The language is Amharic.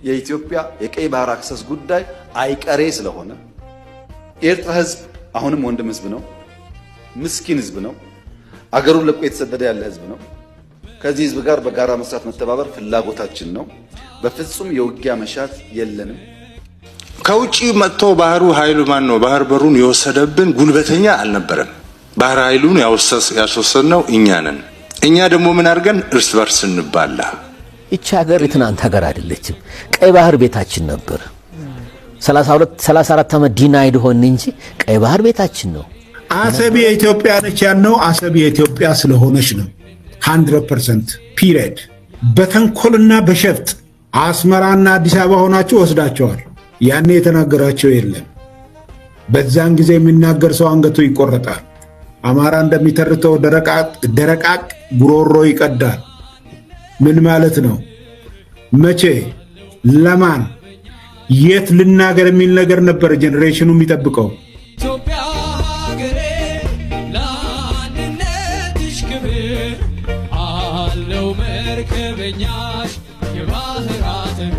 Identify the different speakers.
Speaker 1: የኢትዮጵያ የቀይ ባህር አክሰስ ጉዳይ አይቀሬ ስለሆነ የኤርትራ ህዝብ አሁንም ወንድም ህዝብ ነው፣ ምስኪን ህዝብ ነው፣ አገሩን ለቆ የተሰደደ ያለ ህዝብ ነው። ከዚህ ህዝብ ጋር በጋራ መስራት መተባበር ፍላጎታችን ነው። በፍጹም የውጊያ መሻት የለንም።
Speaker 2: ከውጪ መጥቶ ባህሩ ኃይሉ ማን ነው ባህር በሩን የወሰደብን ጉልበተኛ አልነበረም። ባህር ኃይሉን ያስወሰድነው እኛ ነን። እኛ ደግሞ ምን አድርገን እርስ በርስ እንባላ።
Speaker 3: ይቺ ሀገር የትናንት ሀገር አይደለችም። ቀይ ባህር ቤታችን ነበር። 34 ዓመት ዲናይድ ሆን እንጂ ቀይ ባህር ቤታችን ነው።
Speaker 4: አሰብ የኢትዮጵያ ነች ያልነው አሰብ የኢትዮጵያ ስለሆነች ነው። 100% ፒሪየድ። በተንኮልና በሸፍጥ አስመራና አዲስ አበባ ሆናችሁ ወስዳቸዋል። ያኔ የተናገራቸው የለም። በዛን ጊዜ የሚናገር ሰው አንገቱ ይቆረጣል። አማራ እንደሚተርተው ደረቃቅ ጉሮሮ ይቀዳል። ምን ማለት ነው? መቼ፣ ለማን፣ የት ልናገር የሚል ነገር ነበር ጄኔሬሽኑ የሚጠብቀው።
Speaker 5: ኢትዮጵያ ሀገሬ ለአንድነትሽ ክብር አለው መርከበኛሽ የባህር አጥር